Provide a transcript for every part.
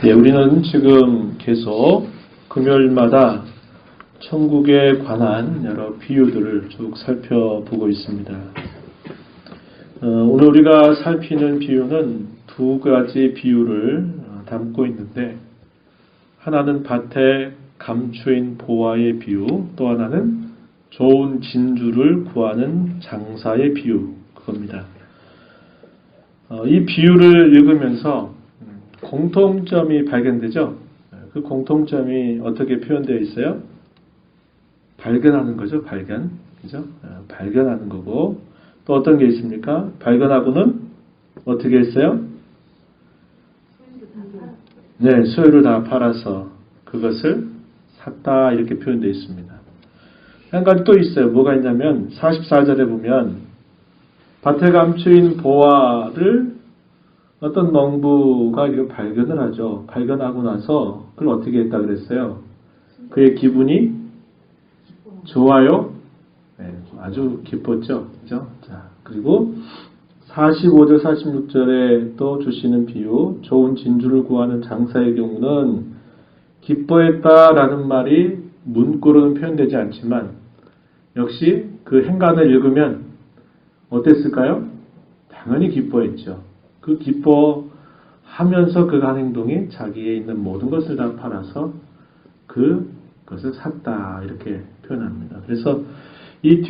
네, 우리는 지금 계속 금요일마다 천국에 관한 여러 비유들을 쭉 살펴보고 있습니다. 오늘 우리가 살피는 비유는 두 가지 비유를 담고 있는데, 하나는 밭에 감추인 보화의 비유, 또 하나는 좋은 진주를 구하는 장사의 비유, 그겁니다. 이 비유를 읽으면서 공통점이 발견되죠. 그 공통점이 어떻게 표현되어 있어요? 발견하는 거죠. 발견. 그죠? 발견하는 거고, 또 어떤 게 있습니까? 발견하고는 어떻게 했어요? 네, 소유를 다 팔아서 그것을 샀다, 이렇게 표현되어 있습니다. 한 가지 또 있어요. 뭐가 있냐면 44절에 보면 밭에 감추인 보화를 어떤 농부가 이걸 발견을 하죠. 발견하고 나서 그걸 어떻게 했다 그랬어요? 그의 기분이 좋아요? 네, 아주 기뻤죠. 그죠? 자, 그리고 45절, 46절에 또 주시는 비유, 좋은 진주를 구하는 장사의 경우는 기뻐했다라는 말이 문구로는 표현되지 않지만 역시 그 행간을 읽으면 어땠을까요? 당연히 기뻐했죠. 그 기뻐하면서 그 한 행동이 자기에 있는 모든 것을 다 팔아서 그것을 샀다, 이렇게 표현합니다. 그래서 이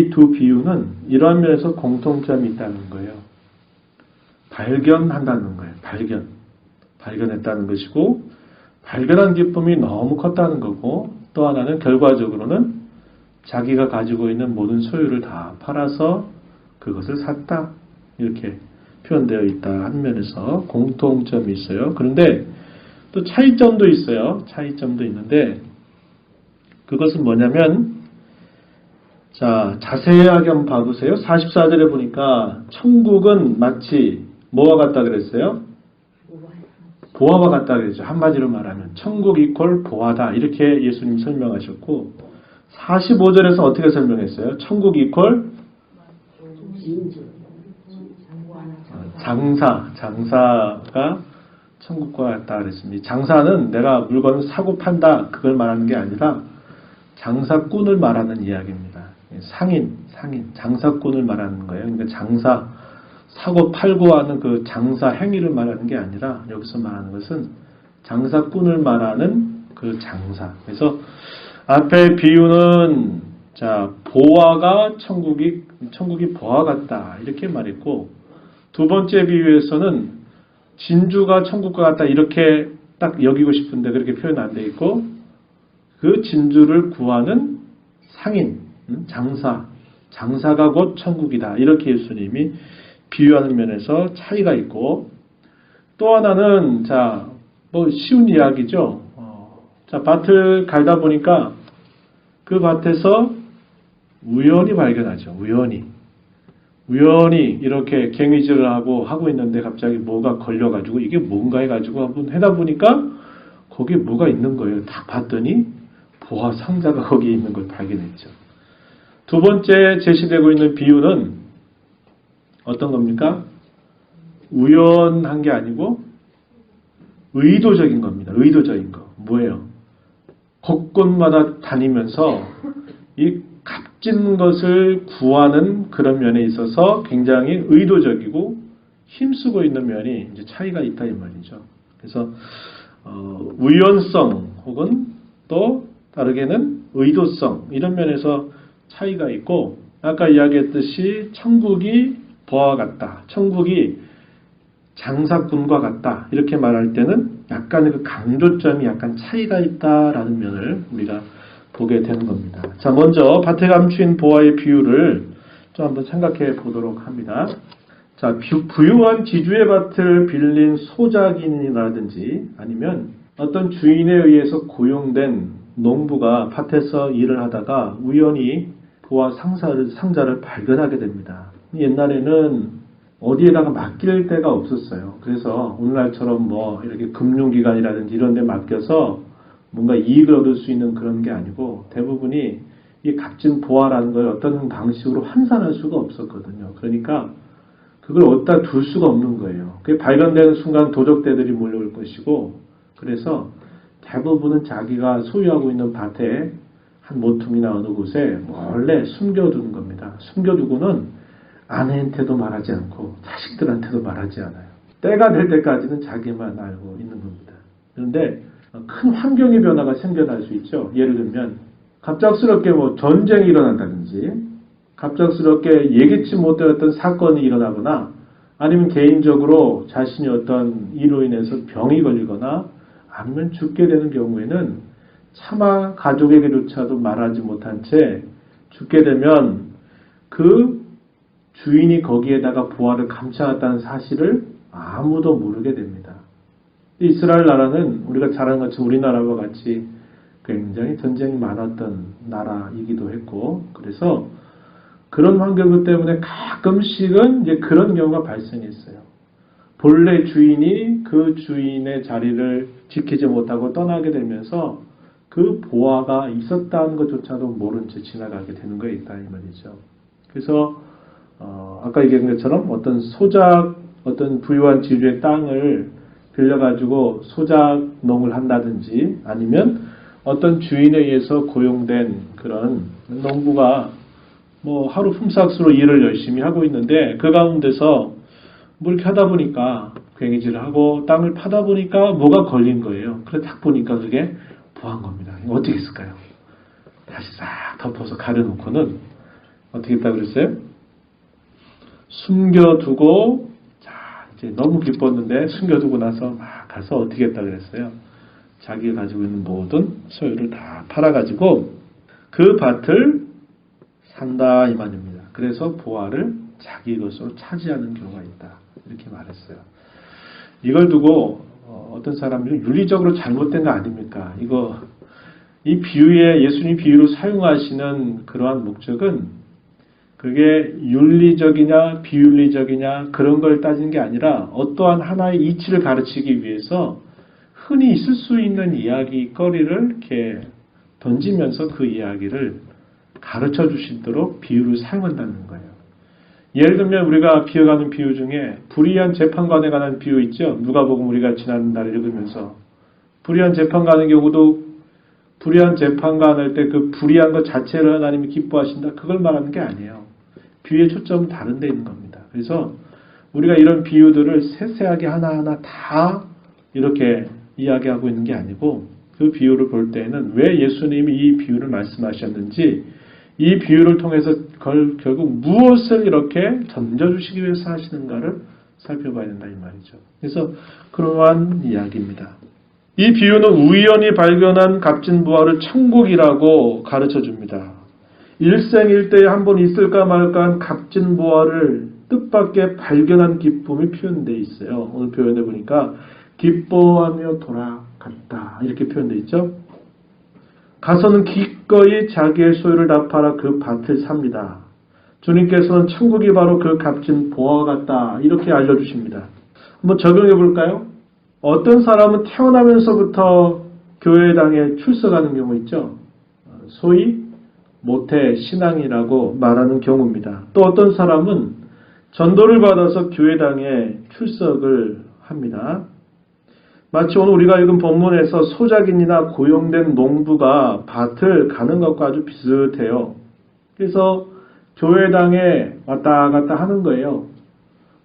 두 비유는 이러한 면에서 공통점이 있다는 거예요. 발견한다는 거예요. 발견했다는 것이고, 발견한 기쁨이 너무 컸다는 거고, 또 하나는 결과적으로는 자기가 가지고 있는 모든 소유를 다 팔아서 그것을 샀다, 이렇게 표현되어 있다 한 면에서 공통점이 있어요. 그런데 또 차이점도 있어요. 차이점도 있는데, 그것은 뭐냐면, 자, 자세하게 한번 봐보세요. 44절에 보니까 천국은 마치 뭐와 같다 그랬어요? 보화와 같다 그랬죠. 한마디로 말하면 천국 이퀄 보화다, 이렇게 예수님 설명하셨고, 45절에서 어떻게 설명했어요? 천국 이퀄 장사가 천국과 같다 그랬습니다. 장사는 내가 물건을 사고 판다, 그걸 말하는 게 아니라 장사꾼을 말하는 이야기입니다. 상인, 장사꾼을 말하는 거예요. 그러니까 장사, 사고 팔고 하는 그 장사 행위를 말하는 게 아니라 여기서 말하는 것은 장사꾼을 말하는 그 장사. 그래서 앞에 비유는 자, 보화가 천국이 보화 같다, 이렇게 말했고, 두 번째 비유에서는 진주가 천국과 같다, 이렇게 딱 여기고 싶은데 그렇게 표현 안 돼 있고, 그 진주를 구하는 상인, 장사가 곧 천국이다, 이렇게 예수님이 비유하는 면에서 차이가 있고, 또 하나는 자, 뭐 쉬운 이야기죠. 자, 밭을 갈다 보니까 그 밭에서 우연히 발견하죠. 우연히 이렇게 갱이질을 하고 있는데 갑자기 뭐가 걸려가지고 이게 뭔가 해가지고 한번 해다 보니까 거기에 뭐가 있는 거예요. 딱 봤더니 보화 상자가 거기에 있는 걸 발견했죠. 두 번째 제시되고 있는 비유는 어떤 겁니까? 우연한 게 아니고 의도적인 겁니다. 의도적인 거. 뭐예요? 곳곳마다 다니면서 이 값진 것을 구하는 그런 면에 있어서 굉장히 의도적이고 힘쓰고 있는 면이 이제 차이가 있다, 이 말이죠. 그래서 우연성 혹은 또 다르게는 의도성, 이런 면에서 차이가 있고, 아까 이야기했듯이 천국이 보아와 같다, 천국이 장사꾼과 같다, 이렇게 말할 때는 약간의 그 강조점이 약간 차이가 있다라는 면을 우리가 보게 되는 겁니다. 자, 먼저 밭에 감추인 보화의 비유를 좀 한번 생각해 보도록 합니다. 자, 부유한 지주의 밭을 빌린 소작인이라든지 아니면 어떤 주인에 의해서 고용된 농부가 밭에서 일을 하다가 우연히 보화 상자를 발견하게 됩니다. 옛날에는 어디에다가 맡길 데가 없었어요. 그래서 오늘날처럼 뭐 이렇게 금융기관이라든지 이런 데 맡겨서 뭔가 이익을 얻을 수 있는 그런 게 아니고, 대부분이 이 값진 보화라는 걸 어떤 방식으로 환산할 수가 없었거든요. 그러니까 그걸 어디다 둘 수가 없는 거예요. 그게 발견되는 순간 도적대들이 몰려올 것이고, 그래서 대부분은 자기가 소유하고 있는 밭에 한 모퉁이나 어느 곳에 몰래 숨겨두는 겁니다. 숨겨두고는 아내한테도 말하지 않고 자식들한테도 말하지 않아요. 때가 될 때까지는 자기만 알고 있는 겁니다. 그런데 큰 환경의 변화가 생겨날 수 있죠. 예를 들면 갑작스럽게 전쟁이 일어난다든지 갑작스럽게 예기치 못했던 사건이 일어나거나 아니면 개인적으로 자신이 어떤 일로 인해서 병이 걸리거나 아니면 죽게 되는 경우에는 차마 가족에게조차도 말하지 못한 채 죽게 되면 그 주인이 거기에다가 부하를 감춰놨다는 사실을 아무도 모르게 됩니다. 이스라엘 나라는 우리가 잘 아는 것처럼 우리나라와 같이 굉장히 전쟁이 많았던 나라이기도 했고, 그래서 그런 환경 때문에 가끔씩은 이제 그런 경우가 발생했어요. 본래 주인이 그 주인의 자리를 지키지 못하고 떠나게 되면서 그 보화가 있었다는 것조차도 모른 채 지나가게 되는 거에 있다 이 말이죠. 그래서 아까 얘기한 것처럼 어떤 부유한 지주의 땅을 빌려가지고 소작농을 한다든지 아니면 어떤 주인에 의해서 고용된 그런 농부가 하루 품삯으로 일을 열심히 하고 있는데 그 가운데서 이렇게 하다 보니까 괭이질을 하고 땅을 파다 보니까 뭐가 걸린 거예요. 그래 딱 보니까 그게 부한 겁니다. 이거 어떻게 했을까요? 다시 싹 덮어서 가려놓고는 어떻게 했다고 그랬어요? 숨겨두고 이제 너무 기뻤는데 숨겨두고 나서 막 가서 어떻게 했다고 그랬어요? 자기가 가지고 있는 모든 소유를 다 팔아가지고 그 밭을 산다 이 말입니다. 그래서 보화를 자기 것으로 차지하는 경우가 있다. 이렇게 말했어요. 이걸 두고 어떤 사람들이 윤리적으로 잘못된 거 아닙니까? 이 비유에 예수님 비유로 사용하시는 그러한 목적은 그게 윤리적이냐 비윤리적이냐 그런 걸 따지는 게 아니라 어떠한 하나의 이치를 가르치기 위해서 흔히 있을 수 있는 이야기거리를 이렇게 던지면서 그 이야기를 가르쳐 주시도록 비유를 사용한다는 거예요. 예를 들면 우리가 기억하는 비유 중에 불의한 재판관에 관한 비유 있죠. 누가복음 우리가 지난달에 읽으면서 불의한 재판관의 경우도 불의한 재판관 할 때 그 불의한 것 자체를 하나님이 기뻐하신다. 그걸 말하는 게 아니에요. 비유의 초점은 다른 데 있는 겁니다. 그래서 우리가 이런 비유들을 세세하게 하나하나 다 이렇게 이야기하고 있는 게 아니고 그 비유를 볼 때에는 왜 예수님이 이 비유를 말씀하셨는지 이 비유를 통해서 결국 무엇을 이렇게 던져주시기 위해서 하시는가를 살펴봐야 된다 이 말이죠. 그래서 그러한 이야기입니다. 이 비유는 우연히 발견한 값진 부화를 천국이라고 가르쳐줍니다. 일생일대에 한 번 있을까 말까 한 값진 부화를 뜻밖의 발견한 기쁨이 표현되어 있어요. 오늘 표현해 보니까 기뻐하며 돌아갔다 이렇게 표현되어 있죠. 가서는 기꺼이 자기의 소유를 다 팔아 그 밭을 삽니다. 주님께서는 천국이 바로 그 값진 보화 같다 이렇게 알려주십니다. 한번 적용해 볼까요? 어떤 사람은 태어나면서부터 교회당에 출석하는 경우 있죠. 소위 모태 신앙이라고 말하는 경우입니다. 또 어떤 사람은 전도를 받아서 교회당에 출석을 합니다. 마치 오늘 우리가 읽은 본문에서 소작인이나 고용된 농부가 밭을 가는 것과 아주 비슷해요. 그래서 교회당에 왔다 갔다 하는 거예요.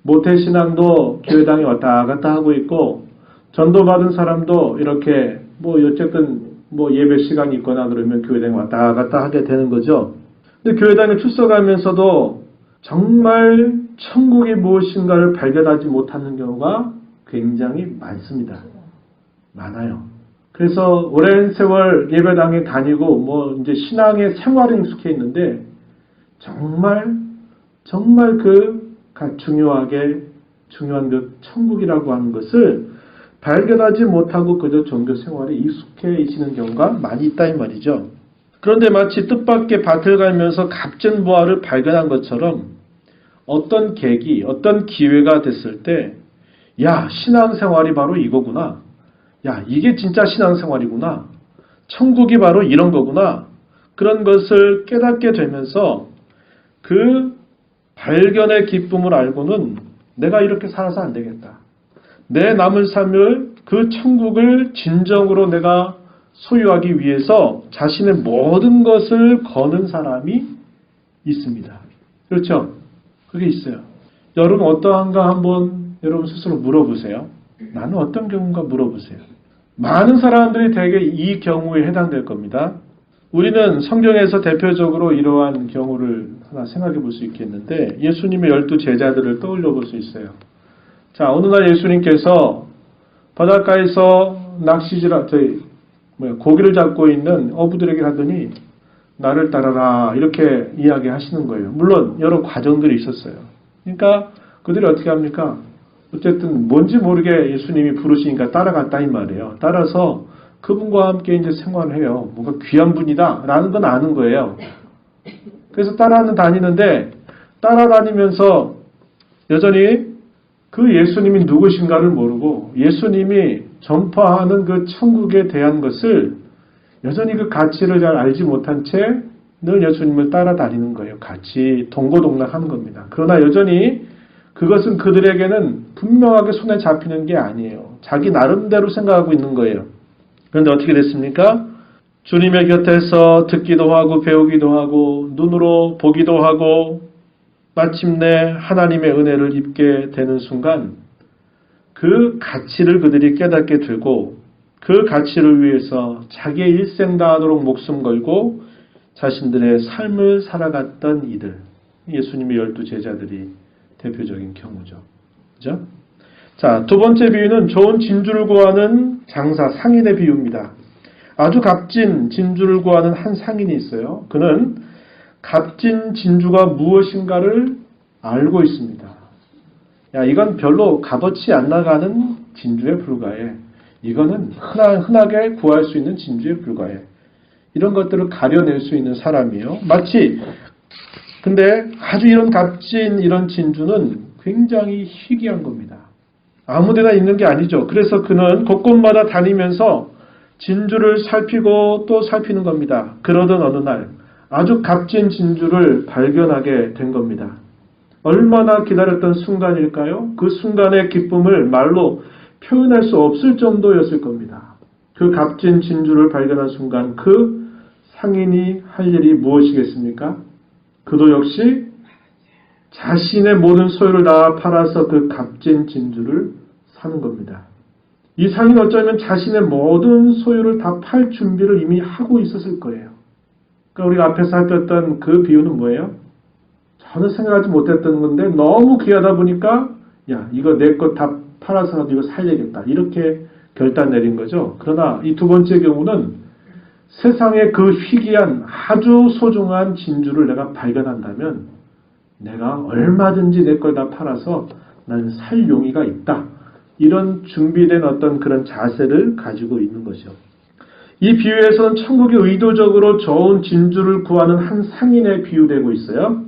모태신앙도 교회당에 왔다 갔다 하고 있고 전도받은 사람도 이렇게 어쨌든 예배 시간이 있거나 그러면 교회당에 왔다 갔다 하게 되는 거죠. 근데 교회당에 출석하면서도 정말 천국이 무엇인가를 발견하지 못하는 경우가 굉장히 많습니다. 많아요. 그래서 오랜 세월 예배당에 다니고 이제 신앙의 생활에 익숙해 있는데 정말 중요한 그 천국이라고 하는 것을 발견하지 못하고 그저 종교 생활에 익숙해 있는 경우가 많이 있다 이 말이죠. 그런데 마치 뜻밖의 밭을 갈면서 값진 보화를 발견한 것처럼 어떤 계기, 어떤 기회가 됐을 때 야, 신앙생활이 바로 이거구나. 야, 이게 진짜 신앙생활이구나. 천국이 바로 이런 거구나. 그런 것을 깨닫게 되면서 그 발견의 기쁨을 알고는 내가 이렇게 살아서 안 되겠다. 내 남은 삶을 그 천국을 진정으로 내가 소유하기 위해서 자신의 모든 것을 거는 사람이 있습니다. 그렇죠? 그게 있어요. 여러분 어떠한가 한번 여러분 스스로 물어보세요. 나는 어떤 경우인가 물어보세요. 많은 사람들이 대개 이 경우에 해당될 겁니다. 우리는 성경에서 대표적으로 이러한 경우를 하나 생각해 볼 수 있겠는데 예수님의 12 제자들을 떠올려 볼 수 있어요. 자, 어느 날 예수님께서 바닷가에서 고기를 잡고 있는 어부들에게 하더니 나를 따라라 이렇게 이야기하시는 거예요. 물론 여러 과정들이 있었어요. 그러니까 그들이 어떻게 합니까? 어쨌든 뭔지 모르게 예수님이 부르시니까 따라갔다 이 말이에요. 따라서 그분과 함께 이제 생활을 해요. 뭔가 귀한 분이다 라는 건 아는 거예요. 그래서 다니는데 따라다니면서 여전히 그 예수님이 누구신가를 모르고 예수님이 전파하는 그 천국에 대한 것을 여전히 그 가치를 잘 알지 못한 채 늘 예수님을 따라다니는 거예요. 같이 동고동락하는 겁니다. 그러나 여전히 그것은 그들에게는 분명하게 손에 잡히는 게 아니에요. 자기 나름대로 생각하고 있는 거예요. 그런데 어떻게 됐습니까? 주님의 곁에서 듣기도 하고 배우기도 하고 눈으로 보기도 하고 마침내 하나님의 은혜를 입게 되는 순간 그 가치를 그들이 깨닫게 되고 그 가치를 위해서 자기의 일생 다하도록 목숨 걸고 자신들의 삶을 살아갔던 이들, 예수님의 12 제자들이 대표적인 경우죠. 그죠? 자, 두 번째 비유는 좋은 진주를 구하는 장사, 상인의 비유입니다. 아주 값진 진주를 구하는 한 상인이 있어요. 그는 값진 진주가 무엇인가를 알고 있습니다. 야, 이건 별로 값어치 안 나가는 진주에 불과해. 이거는 흔하게 구할 수 있는 진주에 불과해. 이런 것들을 가려낼 수 있는 사람이에요. 근데 아주 이런 값진 이런 진주는 굉장히 희귀한 겁니다. 아무데나 있는 게 아니죠. 그래서 그는 곳곳마다 다니면서 진주를 살피고 또 살피는 겁니다. 그러던 어느 날 아주 값진 진주를 발견하게 된 겁니다. 얼마나 기다렸던 순간일까요? 그 순간의 기쁨을 말로 표현할 수 없을 정도였을 겁니다. 그 값진 진주를 발견한 순간 그 상인이 할 일이 무엇이겠습니까? 그도 역시 자신의 모든 소유를 다 팔아서 그 값진 진주를 사는 겁니다. 이 상인은 어쩌면 자신의 모든 소유를 다 팔 준비를 이미 하고 있었을 거예요. 그러니까 우리가 앞에서 살폈던 그 비유는 뭐예요? 전혀 생각하지 못했던 건데 너무 귀하다 보니까 야, 이거 내 것 다 팔아서라도 이거 살려야겠다. 이렇게 결단 내린 거죠. 그러나 이 두 번째 경우는 세상에 그 희귀한 아주 소중한 진주를 내가 발견한다면 내가 얼마든지 내 걸 다 팔아서 나는 살 용의가 있다. 이런 준비된 어떤 그런 자세를 가지고 있는 거죠. 이 비유에서는 천국이 의도적으로 좋은 진주를 구하는 한 상인에 비유되고 있어요.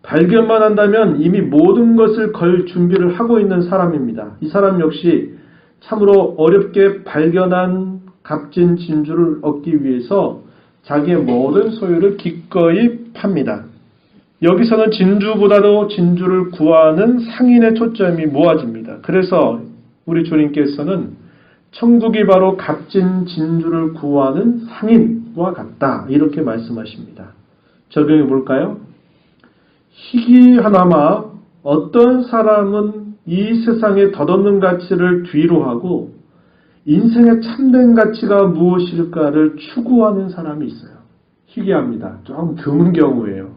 발견만 한다면 이미 모든 것을 걸 준비를 하고 있는 사람입니다. 이 사람 역시 참으로 어렵게 발견한 값진 진주를 얻기 위해서 자기의 모든 소유를 기꺼이 팝니다. 여기서는 진주보다도 진주를 구하는 상인의 초점이 모아집니다. 그래서 우리 주님께서는 천국이 바로 값진 진주를 구하는 상인과 같다. 이렇게 말씀하십니다. 적용해 볼까요? 희귀하나마 어떤 사람은 이 세상의 덧없는 가치를 뒤로 하고 인생의 참된 가치가 무엇일까를 추구하는 사람이 있어요. 희귀합니다. 좀 드문 경우예요.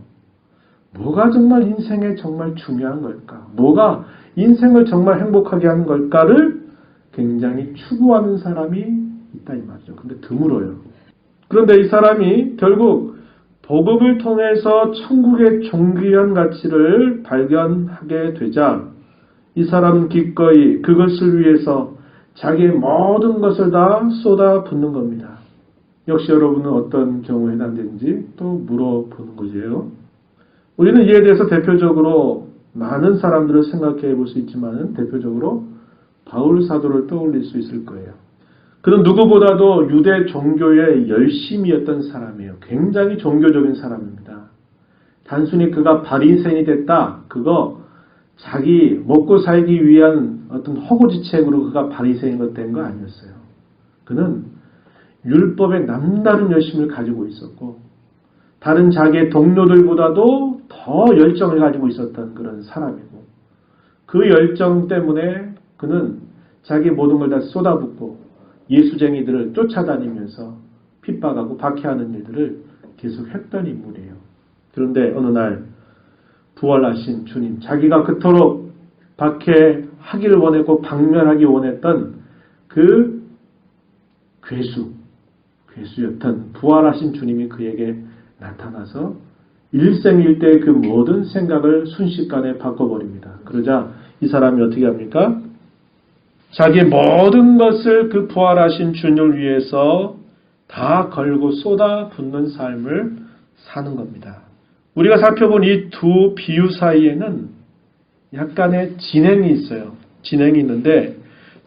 뭐가 정말 인생에 정말 중요한 걸까? 뭐가 인생을 정말 행복하게 하는 걸까를 굉장히 추구하는 사람이 있다 이 말이죠. 근데 드물어요. 그런데 이 사람이 결국 복음을 통해서 천국의 존귀한 가치를 발견하게 되자 이 사람은 기꺼이 그것을 위해서 자기의 모든 것을 다 쏟아붓는 겁니다. 역시 여러분은 어떤 경우에 해당되는지 또 물어보는 거죠. 우리는 이에 대해서 대표적으로 많은 사람들을 생각해 볼 수 있지만 대표적으로 바울 사도를 떠올릴 수 있을 거예요. 그는 누구보다도 유대 종교의 열심이었던 사람이에요. 굉장히 종교적인 사람입니다. 단순히 그가 바리새인이 됐다. 그거 자기 먹고 살기 위한 어떤 허구지책으로 그가 바리새인 된 거 아니었어요. 그는 율법에 남다른 열심을 가지고 있었고 다른 자기의 동료들보다도 더 열정을 가지고 있었던 그런 사람이고 그 열정 때문에 그는 자기 모든 걸 다 쏟아붓고 예수쟁이들을 쫓아다니면서 핍박하고 박해하는 일들을 계속 했던 인물이에요. 그런데 어느 날 부활하신 주님, 자기가 그토록 박해하기를 원했고 박멸하기 원했던 그 괴수였던 부활하신 주님이 그에게 나타나서 일생일대의 그 모든 생각을 순식간에 바꿔버립니다. 그러자 이 사람이 어떻게 합니까? 자기의 모든 것을 그 부활하신 주님을 위해서 다 걸고 쏟아붓는 삶을 사는 겁니다. 우리가 살펴본 이 두 비유 사이에는 약간의 진행이 있어요. 진행이 있는데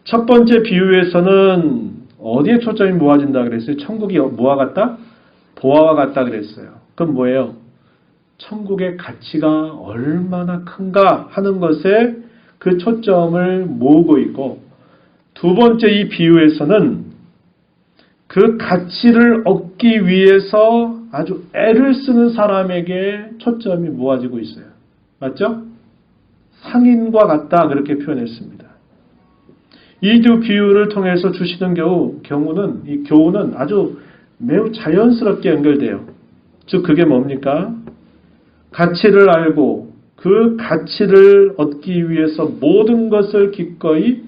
첫 번째 비유에서는 어디에 초점이 모아진다 그랬어요? 천국이 뭐와 같다? 보화와 같다 그랬어요. 그럼 뭐예요? 천국의 가치가 얼마나 큰가 하는 것에 그 초점을 모으고 있고 두 번째 이 비유에서는 그 가치를 얻기 위해서 아주 애를 쓰는 사람에게 초점이 모아지고 있어요. 맞죠? 상인과 같다 그렇게 표현했습니다. 이 두 비유를 통해서 주시는 경우는 이 교훈은 아주 매우 자연스럽게 연결돼요. 즉 그게 뭡니까? 가치를 알고 그 가치를 얻기 위해서 모든 것을 기꺼이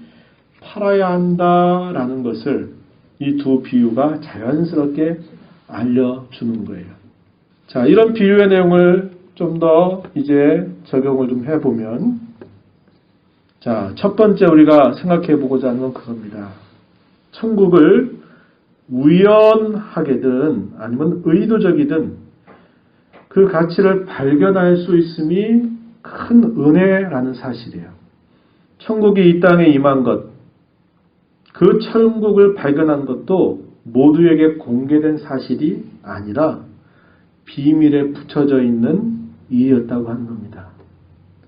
팔아야 한다라는 것을 이 두 비유가 자연스럽게 알려주는 거예요. 자, 이런 비유의 내용을 좀 더 이제 적용을 좀 해보면 자, 첫 번째 우리가 생각해 보고자 하는 건 그겁니다. 천국을 우연하게든 아니면 의도적이든 그 가치를 발견할 수 있음이 큰 은혜라는 사실이에요. 천국이 이 땅에 임한 것, 그 천국을 발견한 것도 모두에게 공개된 사실이 아니라 비밀에 붙여져 있는 일이었다고 하는 겁니다.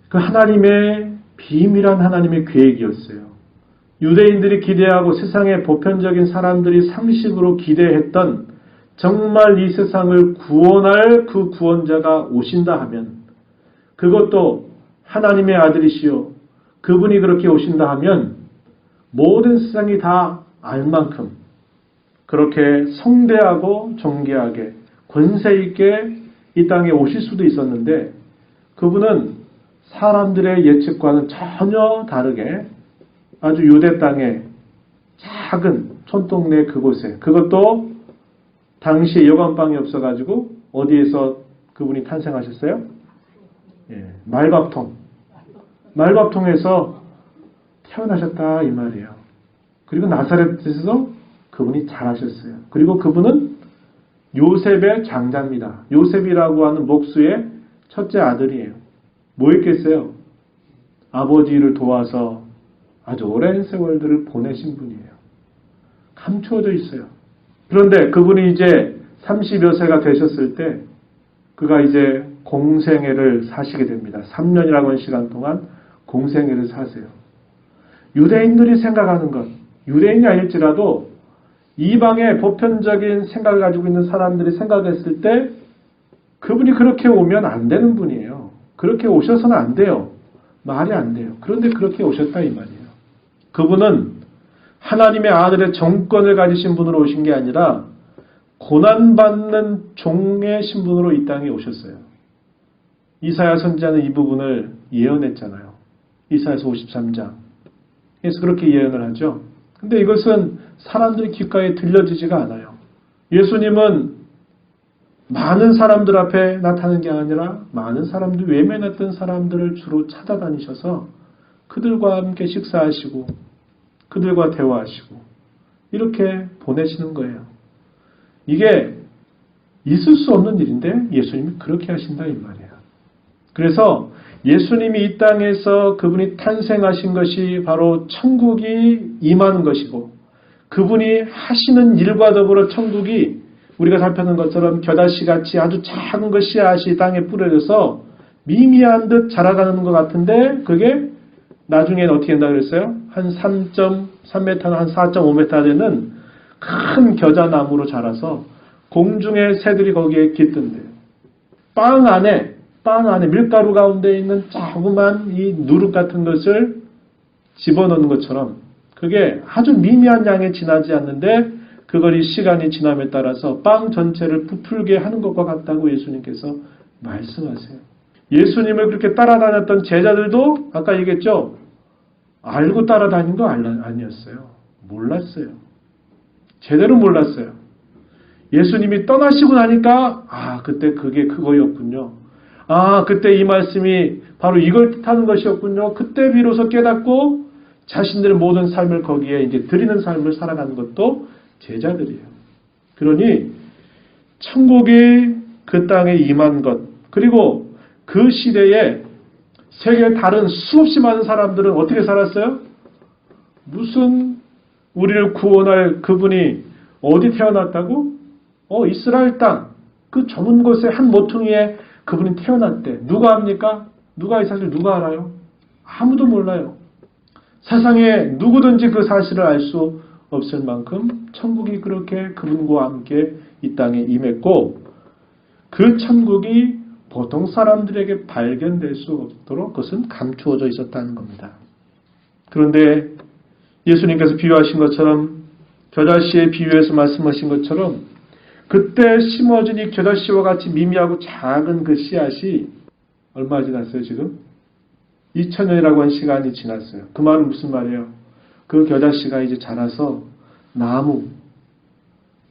그 하나님의 비밀한 하나님의 계획이었어요. 유대인들이 기대하고 세상의 보편적인 사람들이 상식으로 기대했던 정말 이 세상을 구원할 그 구원자가 오신다 하면 그것도 하나님의 아들이시요. 그분이 그렇게 오신다 하면 모든 세상이 다 알 만큼 그렇게 성대하고 존귀하게 권세 있게 이 땅에 오실 수도 있었는데 그분은 사람들의 예측과는 전혀 다르게 아주 유대 땅의 작은 촌동네 그곳에 그것도 당시에 여관방이 없어가지고 어디에서 그분이 탄생하셨어요? 예, 말밥통에서 태어나셨다 이 말이에요. 그리고 나사렛에서 그분이 자라셨어요. 그리고 그분은 요셉의 장자입니다. 요셉이라고 하는 목수의 첫째 아들이에요. 뭐 했겠어요? 아버지를 도와서 아주 오랜 세월들을 보내신 분이에요. 감추어져 있어요. 그런데 그분이 이제 30여 세가 되셨을 때 그가 이제 공생애를 사시게 됩니다. 3년이라고 하는 시간 동안 공생애를 사세요. 유대인들이 생각하는 것, 유대인이 아닐지라도 이방의 보편적인 생각을 가지고 있는 사람들이 생각했을 때 그분이 그렇게 오면 안 되는 분이에요. 그렇게 오셔서는 안 돼요. 말이 안 돼요. 그런데 그렇게 오셨다 이 말이에요. 그분은 하나님의 아들의 정권을 가지신 분으로 오신 게 아니라 고난받는 종의 신분으로 이 땅에 오셨어요. 이사야 선지자는 이 부분을 예언했잖아요. 이사야서 53장. 그래서 그렇게 예언을 하죠. 근데 이것은 사람들의 귓가에 들려지지가 않아요. 예수님은 많은 사람들 앞에 나타나는 게 아니라 많은 사람들, 외면했던 사람들을 주로 찾아다니셔서 그들과 함께 식사하시고 그들과 대화하시고 이렇게 보내시는 거예요. 이게 있을 수 없는 일인데 예수님이 그렇게 하신다 이 말이에요. 그래서 예수님이 이 땅에서 그분이 탄생하신 것이 바로 천국이 임하는 것이고 그분이 하시는 일과 더불어 천국이 우리가 살펴본 것처럼 겨다씨같이 아주 작은 것 씨앗이 땅에 뿌려져서 미미한 듯 자라가는 것 같은데 그게 나중에는 어떻게 된다 그랬어요? 한 3.3m나 한 4.5m 되는 큰 겨자나무로 자라서 공중의 새들이 거기에 깃든대요. 빵 안에 밀가루 가운데 있는 조그만 이 누룩 같은 것을 집어넣는 것처럼 그게 아주 미미한 양에 지나지 않는데 그걸 이 시간이 지남에 따라서 빵 전체를 부풀게 하는 것과 같다고 예수님께서 말씀하세요. 예수님을 그렇게 따라다녔던 제자들도 아까 얘기했죠? 알고 따라다닌 거 아니었어요. 몰랐어요. 제대로 몰랐어요. 예수님이 떠나시고 나니까 그때 그게 그거였군요. 그때 이 말씀이 바로 이걸 뜻하는 것이었군요. 그때 비로소 깨닫고 자신들의 모든 삶을 거기에 이제 드리는 삶을 살아가는 것도 제자들이에요. 그러니 천국이 그 땅에 임한 것, 그리고 그 시대에 세계 다른 수없이 많은 사람들은 어떻게 살았어요? 무슨 우리를 구원할 그분이 어디 태어났다고? 이스라엘 땅, 그 좁은 곳의 한 모퉁이에 그분이 태어났대. 누가 합니까? 이 사실 누가 알아요? 아무도 몰라요. 세상에 누구든지 그 사실을 알 수 없을 만큼 천국이 그렇게 그분과 함께 이 땅에 임했고 그 천국이 보통 사람들에게 발견될 수 없도록 그것은 감추어져 있었다는 겁니다. 그런데 예수님께서 비유하신 것처럼 겨자씨의 비유에서 말씀하신 것처럼 그때 심어진 이 겨자씨와 같이 미미하고 작은 그 씨앗이 얼마 지났어요 지금? 2000년이라고 한 시간이 지났어요. 그 말은 무슨 말이에요? 그 겨자씨가 이제 자라서 나무,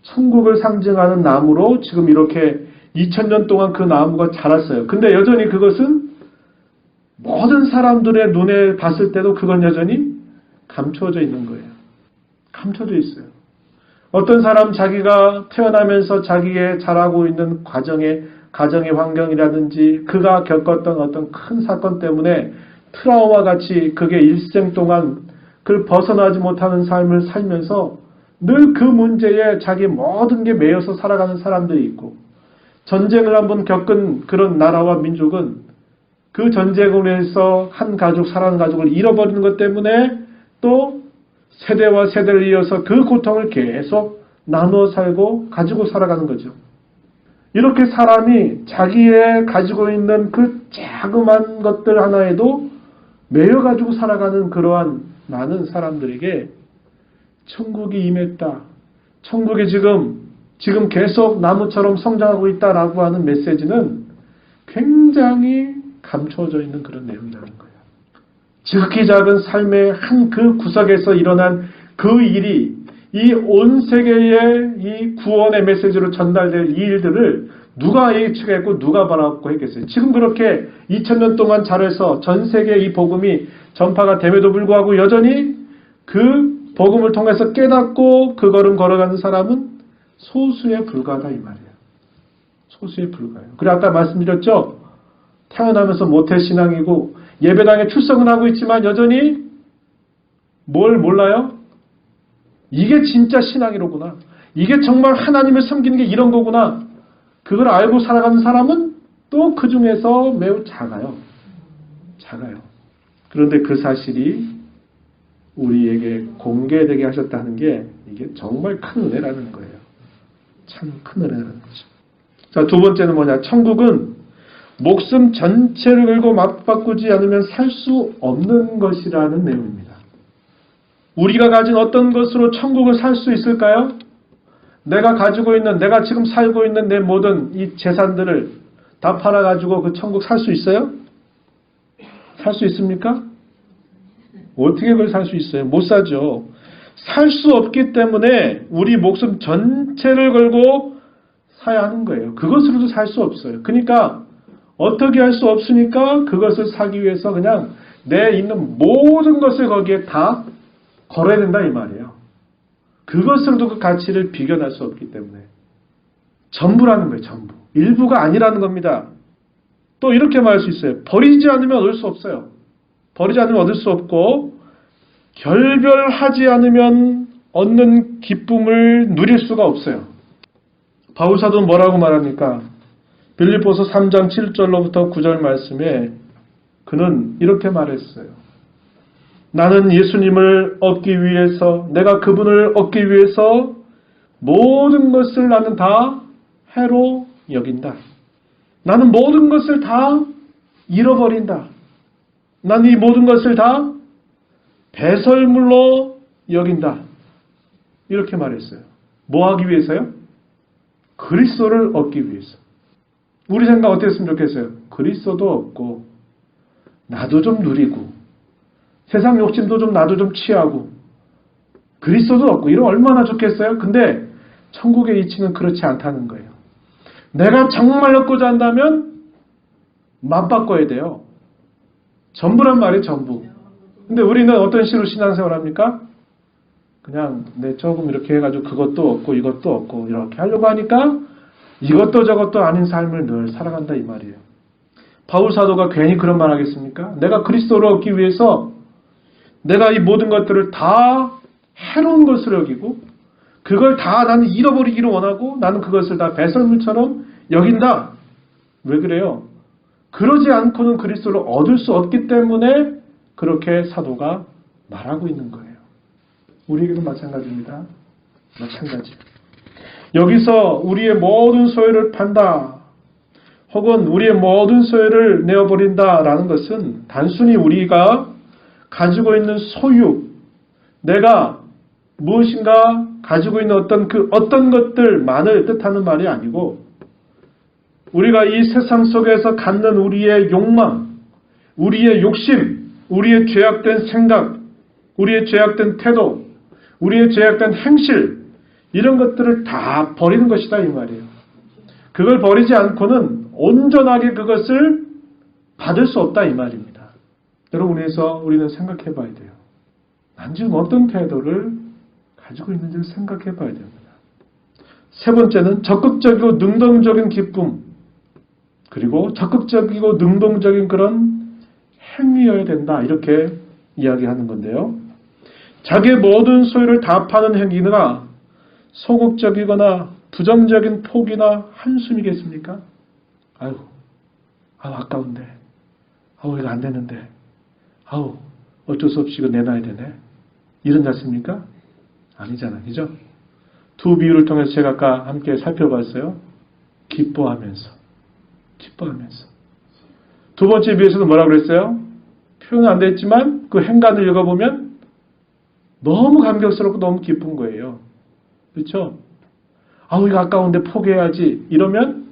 천국을 상징하는 나무로 지금 이렇게 2000년 동안 그 나무가 자랐어요. 근데 여전히 그것은 모든 사람들의 눈에 봤을 때도 그건 여전히 감춰져 있는 거예요. 감춰져 있어요. 어떤 사람 자기가 태어나면서 자기의 자라고 있는 가정의 환경이라든지 그가 겪었던 어떤 큰 사건 때문에 트라우마 같이 그게 일생 동안 그걸 벗어나지 못하는 삶을 살면서 늘 그 문제에 자기 모든 게 매여서 살아가는 사람들이 있고 전쟁을 한번 겪은 그런 나라와 민족은 그 전쟁으로 해서 한 가족, 사랑하는 가족을 잃어버리는 것 때문에 또 세대와 세대를 이어서 그 고통을 계속 나누어 살고 가지고 살아가는 거죠. 이렇게 사람이 자기의 가지고 있는 그 자그마한 것들 하나에도 매여가지고 살아가는 그러한 많은 사람들에게 천국이 임했다. 천국이 지금 계속 나무처럼 성장하고 있다라고 하는 메시지는 굉장히 감춰져 있는 그런 내용이라는 거예요. 지극히 작은 삶의 한 그 구석에서 일어난 그 일이 이 온 세계에 이 구원의 메시지로 전달될 이 일들을 누가 예측했고 누가 바라보고 했겠어요. 지금 그렇게 2000년 동안 자라서 전 세계에 이 복음이 전파가 됨에도 불구하고 여전히 그 복음을 통해서 깨닫고 그 걸음 걸어가는 사람은 소수에 불과하다 이 말이에요. 소수에 불과해요. 그리고 아까 말씀드렸죠. 태어나면서 모태신앙이고 예배당에 출석은 하고 있지만 여전히 뭘 몰라요? 이게 진짜 신앙이로구나. 이게 정말 하나님을 섬기는 게 이런 거구나. 그걸 알고 살아가는 사람은 또 그 중에서 매우 작아요. 작아요. 그런데 그 사실이 우리에게 공개되게 하셨다는 게 이게 정말 큰 은혜라는 거예요. 참 큰 은혜라는 거죠. 자, 두 번째는 뭐냐? 천국은 목숨 전체를 걸고 맞바꾸지 않으면 살 수 없는 것이라는 내용입니다. 우리가 가진 어떤 것으로 천국을 살 수 있을까요? 내가 가지고 있는, 내가 지금 살고 있는 내 모든 이 재산들을 다 팔아가지고 그 천국 살 수 있어요? 살 수 있습니까? 어떻게 그걸 살 수 있어요? 못 사죠. 살 수 없기 때문에 우리 목숨 전체를 걸고 사야 하는 거예요. 그것으로도 살 수 없어요. 그러니까 어떻게 할 수 없으니까 그것을 사기 위해서 그냥 내 있는 모든 것을 거기에 다 걸어야 된다 이 말이에요. 그것으로도 그 가치를 비견할 수 없기 때문에 전부라는 거예요. 전부. 일부가 아니라는 겁니다. 또 이렇게 말할 수 있어요. 버리지 않으면 얻을 수 없어요. 버리지 않으면 얻을 수 없고 결별하지 않으면 얻는 기쁨을 누릴 수가 없어요. 바울사도는 뭐라고 말합니까? 빌립보서 3장 7절로부터 9절 말씀에 그는 이렇게 말했어요. 나는 예수님을 얻기 위해서, 내가 그분을 얻기 위해서 모든 것을 나는 다 해로 여긴다. 나는 모든 것을 다 잃어버린다. 나는 이 모든 것을 다 배설물로 여긴다. 이렇게 말했어요. 뭐 하기 위해서요? 그리스도를 얻기 위해서. 우리 생각 어땠으면 좋겠어요? 그리스도도 얻고 나도 좀 누리고 세상 욕심도 좀 나도 좀 취하고 그리스도도 얻고 이러면 얼마나 좋겠어요? 근데 천국의 이치는 그렇지 않다는 거예요. 내가 정말 얻고자 한다면 맞바꿔야 돼요. 전부란 말이에요. 전부. 근데 우리는 어떤 식으로 신앙생활 합니까? 그냥 조금 이렇게 해가지고 그것도 얻고 이것도 얻고 이렇게 하려고 하니까 이것도 저것도 아닌 삶을 늘 살아간다 이 말이에요. 바울 사도가 괜히 그런 말 하겠습니까? 내가 그리스도를 얻기 위해서 내가 이 모든 것들을 다 해로운 것으로 여기고 그걸 다 나는 잃어버리기를 원하고 나는 그것을 다 배설물처럼 여긴다. 왜 그래요? 그러지 않고는 그리스도를 얻을 수 없기 때문에 그렇게 사도가 말하고 있는 거예요. 우리에게도 마찬가지입니다. 마찬가지. 여기서 우리의 모든 소유를 판다. 혹은 우리의 모든 소유를 내어버린다라는 것은 단순히 우리가 가지고 있는 소유, 내가 무엇인가 가지고 있는 어떤 것들만을 뜻하는 말이 아니고 우리가 이 세상 속에서 갖는 우리의 욕망, 우리의 욕심, 우리의 죄악된 생각, 우리의 죄악된 태도, 우리의 죄악된 행실 이런 것들을 다 버리는 것이다 이 말이에요. 그걸 버리지 않고는 온전하게 그것을 받을 수 없다 이 말입니다. 여러분 그래서 우리는 생각해 봐야 돼요. 난 지금 어떤 태도를 가지고 있는지를 생각해 봐야 됩니다. 세 번째는 적극적이고 능동적인 기쁨 그리고 적극적이고 능동적인 그런 행위여야 된다 이렇게 이야기하는 건데요. 자기의 모든 소유를 다 파는 행위가 소극적이거나 부정적인 포기나 한숨이겠습니까? 아유 아까운데 이거 안 되는데 어쩔 수 없이 이거 내놔야 되네 이런 잤습니까? 아니잖아요. 그죠? 두 비유를 통해서 제가 아까 함께 살펴봤어요. 기뻐하면서 두 번째 비유에서도 뭐라고 그랬어요? 표현은 안 됐지만 그 행간을 읽어보면 너무 감격스럽고 너무 기쁜 거예요. 그렇죠? 이거 아까운데 포기해야지 이러면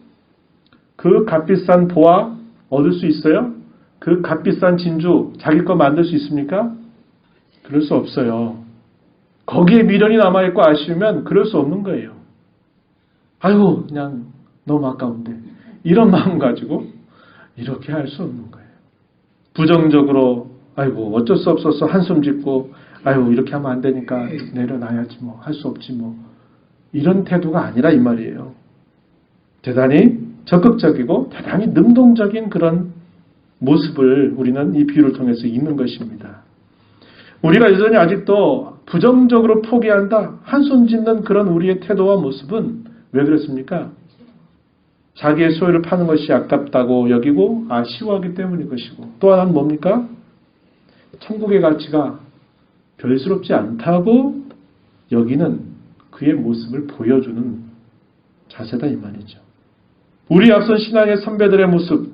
그 값비싼 보화 얻을 수 있어요? 그 값비싼 진주 자기 거 만들 수 있습니까? 그럴 수 없어요. 거기에 미련이 남아있고 아쉬우면 그럴 수 없는 거예요. 그냥 너무 아까운데 이런 마음 가지고 이렇게 할 수 없는 거예요. 부정적으로 어쩔 수 없어서 한숨 짓고 이렇게 하면 안 되니까 내려놔야지 할 수 없지 이런 태도가 아니라 이 말이에요. 대단히 적극적이고 대단히 능동적인 그런 모습을 우리는 이 비유를 통해서 읽는 것입니다. 우리가 여전히 아직도 부정적으로 포기한다, 한숨 짓는 그런 우리의 태도와 모습은 왜 그렇습니까? 자기의 소유를 파는 것이 아깝다고 여기고 아쉬워하기 때문인 것이고 또 하나는 뭡니까? 천국의 가치가 별스럽지 않다고 여기는 그의 모습을 보여주는 자세다 이 말이죠. 우리 앞선 신앙의 선배들의 모습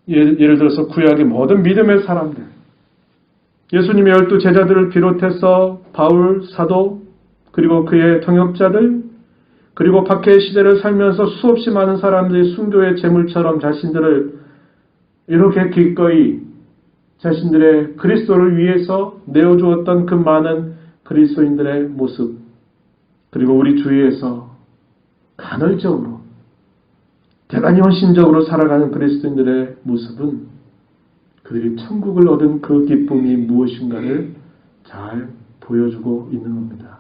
예를 들어서 구약의 모든 믿음의 사람들 예수님의 12 제자들을 비롯해서 바울, 사도 그리고 그의 동역자들 그리고 박해의 시대를 살면서 수없이 많은 사람들이 순교의 제물처럼 자신들을 이렇게 기꺼이 자신들의 그리스도를 위해서 내어주었던 그 많은 그리스도인들의 모습 그리고 우리 주위에서 간헐적으로 대단히 헌신적으로 살아가는 그리스도인들의 모습은 그들이 천국을 얻은 그 기쁨이 무엇인가를 잘 보여주고 있는 겁니다.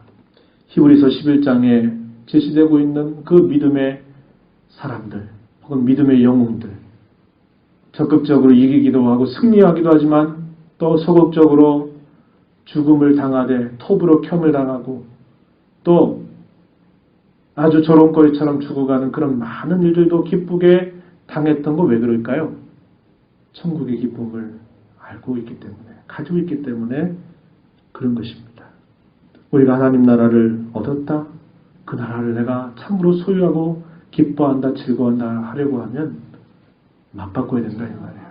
히브리서 11장에 제시되고 있는 그 믿음의 사람들 혹은 믿음의 영웅들 적극적으로 이기기도 하고 승리하기도 하지만 또 소극적으로 죽음을 당하되 톱으로 켬을 당하고 또 아주 조롱거리처럼 죽어가는 그런 많은 일들도 기쁘게 당했던 거 왜 그럴까요? 천국의 기쁨을 알고 있기 때문에, 가지고 있기 때문에 그런 것입니다. 우리가 하나님 나라를 얻었다, 그 나라를 내가 참으로 소유하고 기뻐한다, 즐거워한다 하려고 하면 맞바꿔야 된다 이 말이에요.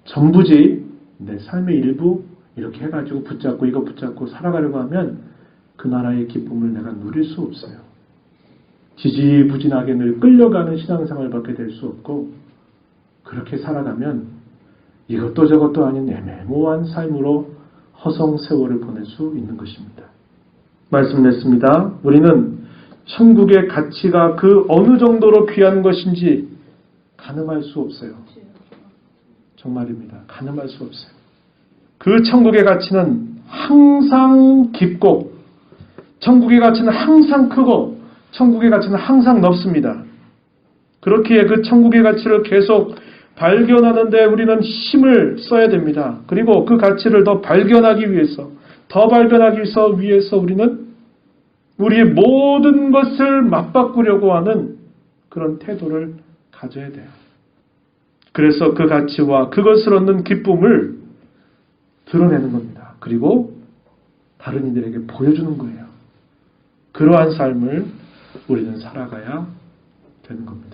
전부지 내 삶의 일부 이렇게 해가지고 붙잡고 이거 붙잡고 살아가려고 하면 그 나라의 기쁨을 내가 누릴 수 없어요. 지지부진하게 늘 끌려가는 신앙생활을 받게 될 수 없고, 그렇게 살아가면 이것도 저것도 아닌 애매모호한 삶으로 허송세월을 보낼 수 있는 것입니다. 말씀드렸습니다. 우리는 천국의 가치가 그 어느 정도로 귀한 것인지 가늠할 수 없어요. 정말입니다. 가늠할 수 없어요. 그 천국의 가치는 항상 깊고, 천국의 가치는 항상 크고, 천국의 가치는 항상 넓습니다. 그렇기에 그 천국의 가치를 계속 발견하는데 우리는 힘을 써야 됩니다. 그리고 그 가치를 더 발견하기 위해서, 위해서 우리는 우리의 모든 것을 맞바꾸려고 하는 그런 태도를 가져야 돼요. 그래서 그 가치와 그것을 얻는 기쁨을 드러내는 겁니다. 그리고 다른 이들에게 보여주는 거예요. 그러한 삶을 우리는 살아가야 되는 겁니다.